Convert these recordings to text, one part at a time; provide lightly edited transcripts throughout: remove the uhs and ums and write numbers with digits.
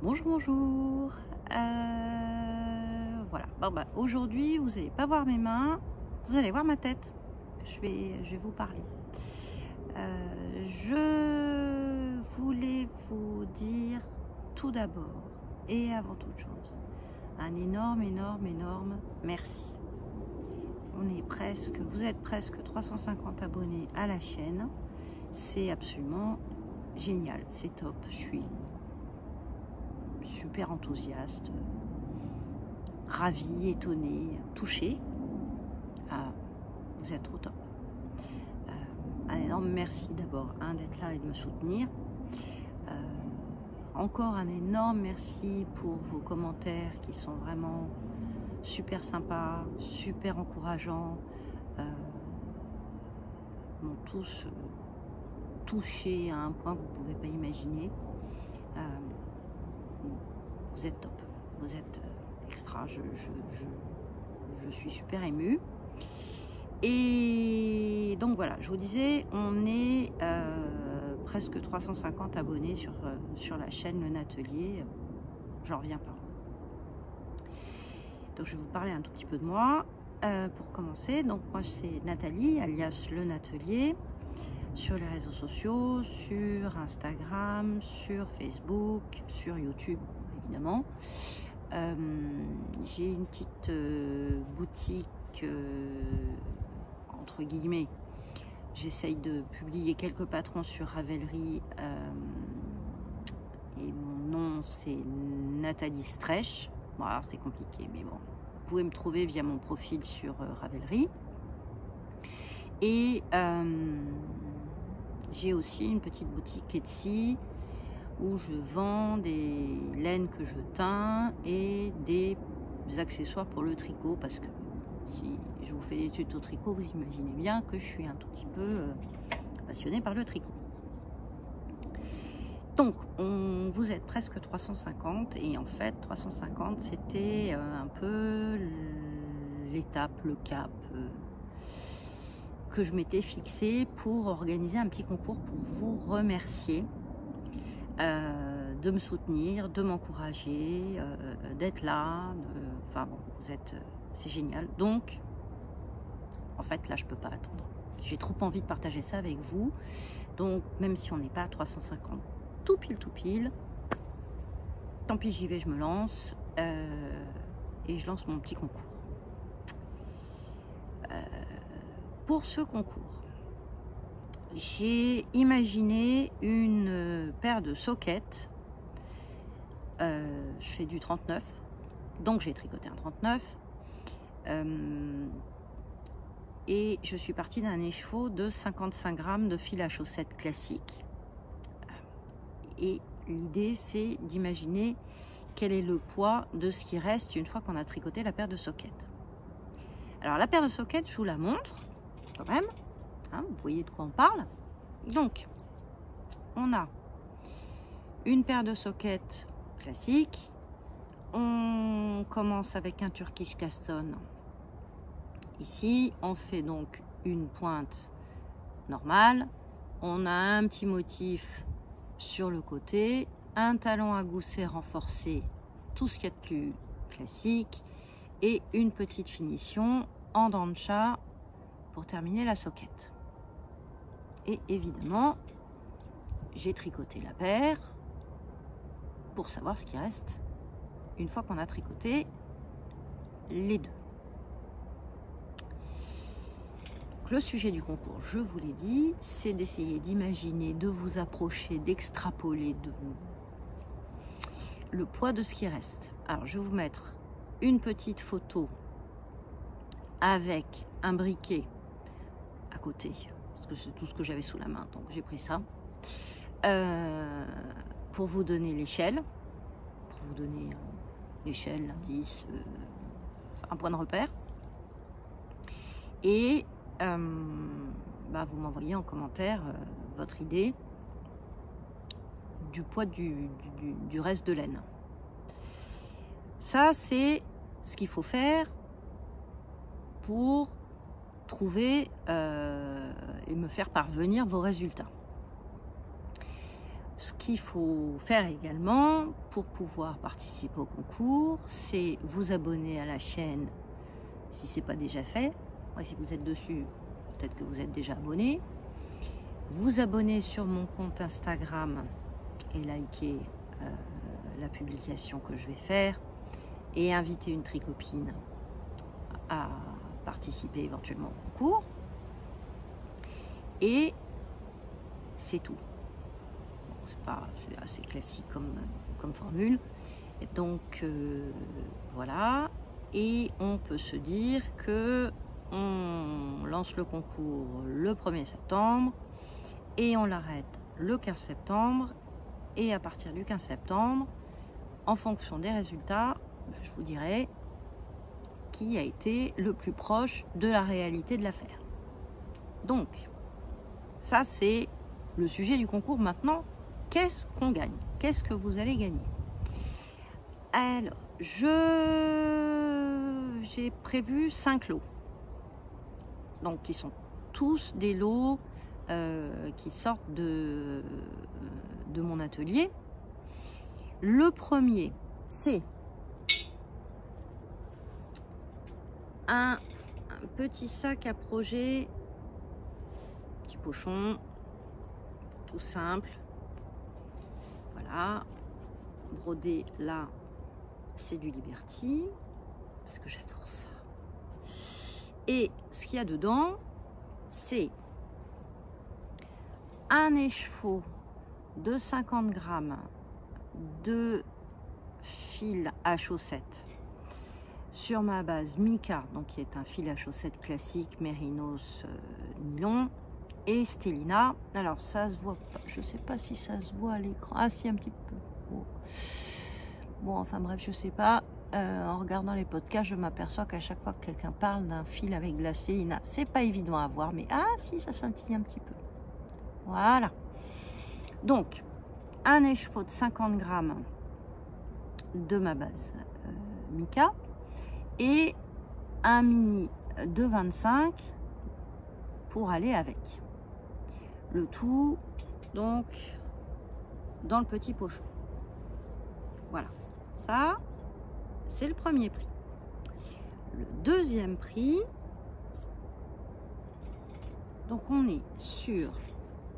Bonjour, bonjour. Voilà. Bon, bah, aujourd'hui, vous n'allez pas voir mes mains, vous allez voir ma tête. Je vais vous parler. Je voulais vous dire tout d'abord et avant toute chose, un énorme merci. Vous êtes presque 350 abonnés à la chaîne. C'est absolument génial, c'est top. Je suis super enthousiaste, ravie, étonnée, touchée. Vous êtes au top. Un énorme merci d'abord d'être là et de me soutenir. Encore un énorme merci pour vos commentaires qui sont vraiment super sympas, super encourageants, m'ont tous touché à un point que vous ne pouvez pas imaginer. Vous êtes top, vous êtes extra, je suis super émue. Et donc voilà, je vous disais, on est presque 350 abonnés sur la chaîne Le Natelier. J'en reviens pas. Donc je vais vous parler un tout petit peu de moi pour commencer. Donc moi c'est Nathalie, alias Le Natelier, sur les réseaux sociaux, sur Instagram, sur Facebook, sur YouTube évidemment. J'ai une petite boutique entre guillemets. J'essaye de publier quelques patrons sur Ravelry et mon nom c'est Nathalie Streich. Bon, alors c'est compliqué, mais bon, vous pouvez me trouver via mon profil sur Ravelry. Et j'ai aussi une petite boutique Etsy où je vends des laines que je teins et des accessoires pour le tricot, parce que si je vous fais des tutos tricot, vous imaginez bien que je suis un tout petit peu passionnée par le tricot. Donc, vous êtes presque 350 et en fait, 350, c'était un peu l'étape, le cap que je m'étais fixé pour organiser un petit concours pour vous remercier de me soutenir, de m'encourager, d'être là. Enfin bon, c'est génial. Donc, en fait, là, je peux pas attendre. J'ai trop envie de partager ça avec vous. Donc, même si on n'est pas à 350, tout pile, tant pis, j'y vais, je me lance et je lance mon petit concours. Pour ce concours, j'ai imaginé une paire de sockets. Je fais du 39, donc j'ai tricoté un 39. Et je suis partie d'un écheveau de 55 grammes de fil à chaussettes classique. Et l'idée, c'est d'imaginer quel est le poids de ce qui reste une fois qu'on a tricoté la paire de sockets. Alors la paire de sockets, je vous la montre quand même. Hein, vous voyez de quoi on parle. Donc, on a une paire de sockets classique. On commence avec un Turkish Caston. Ici, on fait donc une pointe normale. On a un petit motif sur le côté, un talon à gousset renforcé, tout ce qu'il y a de plus classique, et une petite finition en dents de chat pour terminer la socket. Et évidemment, j'ai tricoté la paire pour savoir ce qui reste une fois qu'on a tricoté les deux. Donc, le sujet du concours, je vous l'ai dit, c'est d'essayer d'imaginer, de vous approcher, d'extrapoler le poids de ce qui reste. Alors, je vais vous mettre une petite photo avec un briquet à côté, parce que c'est tout ce que j'avais sous la main, donc j'ai pris ça, pour vous donner l'échelle, l'échelle, l'indice, un point de repère, et vous m'envoyez en commentaire votre idée du poids du reste de laine. Ça, c'est ce qu'il faut faire pour trouver et me faire parvenir vos résultats. Ce qu'il faut faire également pour pouvoir participer au concours, c'est vous abonner à la chaîne si ce n'est pas déjà fait. Moi, si vous êtes dessus, peut-être que vous êtes déjà abonné. Vous abonner sur mon compte Instagram et liker la publication que je vais faire et inviter une tricopine à participer éventuellement au concours. Et c'est tout. Bon, c'est assez classique comme formule. Et donc voilà. Et on peut se dire que on lance le concours le 1er septembre et on l'arrête le 15 septembre. Et à partir du 15 septembre, en fonction des résultats, je vous dirai qui a été le plus proche de la réalité de l'affaire. Donc, ça c'est le sujet du concours maintenant. Qu'est-ce qu'on gagne? Qu'est-ce que vous allez gagner? Alors, j'ai prévu 5 lots. Donc, qui sont tous des lots qui sortent de mon atelier. Le premier, c'est un petit sac à projet, petit pochon, tout simple. Voilà, brodé là, c'est du Liberty, parce que j'adore ça. Et ce qu'il y a dedans, c'est un écheveau de 50 grammes de fil à chaussettes sur ma base Mica, donc qui est un fil à chaussettes classique Mérinos nylon, et Stellina. Alors ça se voit pas, je sais pas si ça se voit à l'écran. Ah si, un petit peu. Bon, enfin bref, je sais pas. En regardant les podcasts, je m'aperçois qu'à chaque fois que quelqu'un parle d'un fil avec de la Stellina, c'est pas évident à voir, mais ah si, ça scintille un petit peu. Voilà. Donc, un écheveau de 50 grammes de ma base Mica et un mini de 25 pour aller avec. Le tout, donc, dans le petit pochon. Voilà. Ça, c'est le premier prix. Le deuxième prix, donc on est sur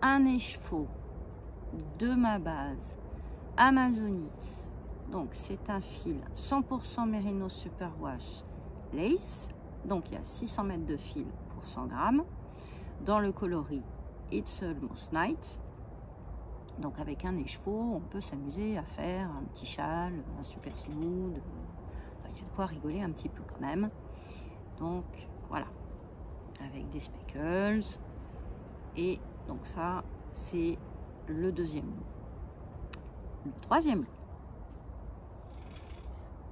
un écheveau de ma base Amazonite. Donc c'est un fil 100% Mérinos Superwash Lace. Donc il y a 600 mètres de fil pour 100 grammes. Dans le coloris It's Almost Night. Donc avec un écheveau, on peut s'amuser à faire un petit châle, un super smooth. Enfin, il y a de quoi rigoler un petit peu quand même. Donc voilà, avec des speckles. Et donc ça, c'est le deuxième lot. Le troisième lot,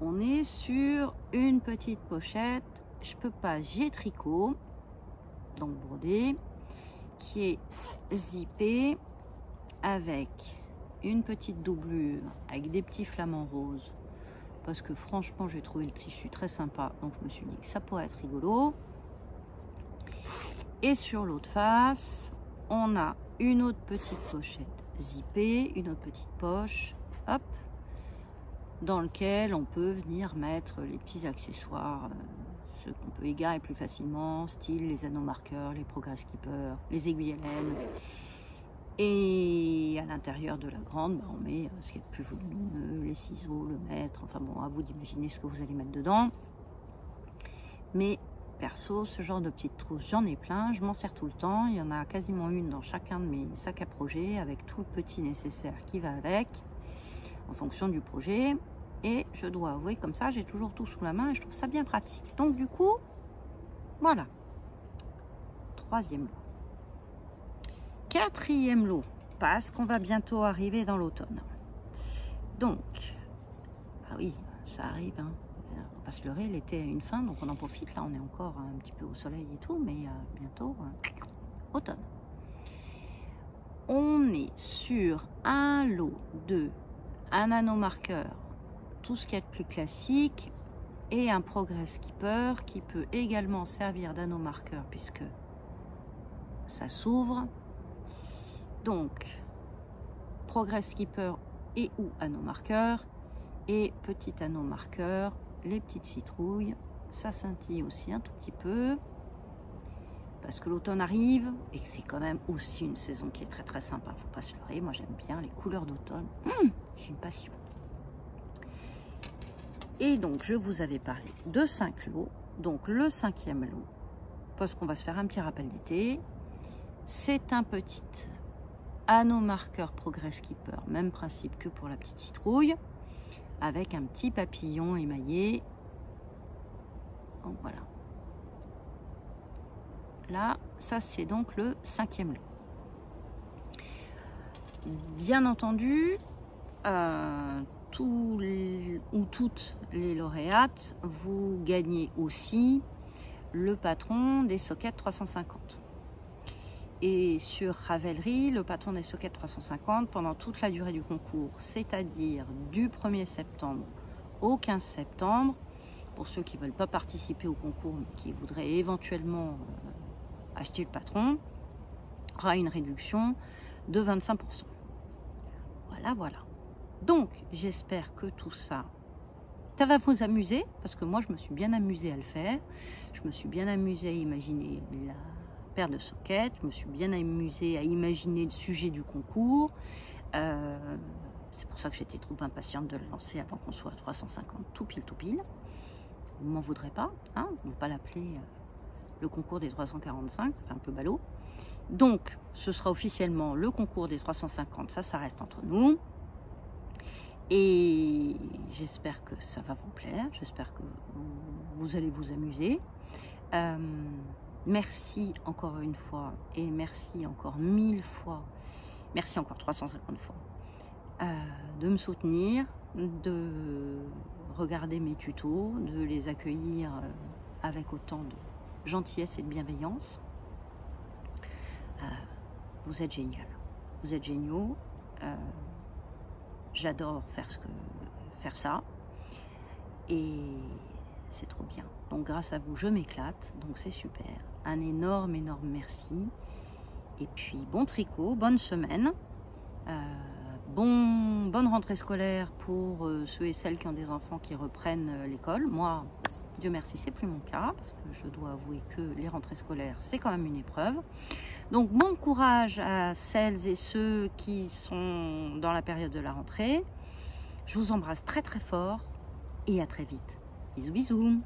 on est sur une petite pochette, je peux pas, j'ai tricot, donc brodé, qui est zippé avec une petite doublure, avec des petits flamants roses, parce que franchement j'ai trouvé le tissu très sympa, donc je me suis dit que ça pourrait être rigolo. Et sur l'autre face, on a une autre petite pochette zippée, une autre petite poche, hop, dans lequel on peut venir mettre les petits accessoires, ceux qu'on peut égarer plus facilement, style les anneaux marqueurs, les progress keepers, les aiguilles à laine. Et à l'intérieur de la grande, on met ce qui est le plus volumineux, les ciseaux, le mètre, enfin bon, à vous d'imaginer ce que vous allez mettre dedans. Mais perso, ce genre de petites trousses, j'en ai plein, je m'en sers tout le temps. Il y en a quasiment une dans chacun de mes sacs à projet, avec tout le petit nécessaire qui va avec, en fonction du projet. Et je dois avouer, comme ça, j'ai toujours tout sous la main et je trouve ça bien pratique. Donc du coup, voilà. Troisième lot. Quatrième lot, parce qu'on va bientôt arriver dans l'automne. Donc, ah oui, ça arrive, hein. On va pas se leurrer, l'été a une fin, donc on en profite. Là, on est encore un petit peu au soleil et tout, mais bientôt, automne. On est sur un lot de un anneau marqueur, tout ce qu'il y a de plus classique, et un progress keeper qui peut également servir d'anneau marqueur puisque ça s'ouvre. Donc, Progress Keeper et ou anneau marqueur. Et petit anneau marqueur, les petites citrouilles. Ça scintille aussi un tout petit peu. Parce que l'automne arrive et que c'est quand même aussi une saison qui est très très sympa. Faut pas se leurrer, moi j'aime bien les couleurs d'automne. J'ai une passion. Et donc je vous avais parlé de 5 lots. Donc le 5e lot, parce qu'on va se faire un petit rappel d'été, c'est un petit anneau marqueur Progress Keeper, même principe que pour la petite citrouille, avec un petit papillon émaillé. Donc voilà. Là, ça c'est donc le 5e lot. Bien entendu, tous ou toutes les lauréates, vous gagnez aussi le patron des sockets 350. Et sur Ravelry, le patron des sockets 350, pendant toute la durée du concours, c'est-à-dire du 1er septembre au 15 septembre, pour ceux qui ne veulent pas participer au concours, mais qui voudraient éventuellement acheter le patron, aura une réduction de 25%. Voilà, voilà. Donc, j'espère que tout ça, ça va vous amuser, parce que moi, je me suis bien amusée à le faire. Je me suis bien amusée à imaginer la paire de sockets. Je me suis bien amusée à imaginer le sujet du concours. C'est pour ça que j'étais trop impatiente de le lancer avant qu'on soit à 350, tout pile, tout pile. Vous m'en voudrez pas, hein, on ne va pas l'appeler le concours des 345, ça fait un peu ballot. Donc, ce sera officiellement le concours des 350, ça reste entre nous. Et j'espère que ça va vous plaire, j'espère que vous allez vous amuser. Merci encore une fois, et merci encore 1000 fois, merci encore 350 fois, de me soutenir, de regarder mes tutos, de les accueillir avec autant de gentillesse et de bienveillance. Vous êtes génial, vous êtes géniaux. J'adore faire ça et c'est trop bien. Donc grâce à vous, je m'éclate, donc c'est super. Un énorme merci. Et puis bon tricot, bonne semaine, bonne rentrée scolaire pour ceux et celles qui ont des enfants qui reprennent l'école. Moi, Dieu merci, c'est plus mon cas, parce que je dois avouer que les rentrées scolaires, c'est quand même une épreuve. Donc bon courage à celles et ceux qui sont dans la période de la rentrée. Je vous embrasse très très fort et à très vite. Bisous bisous.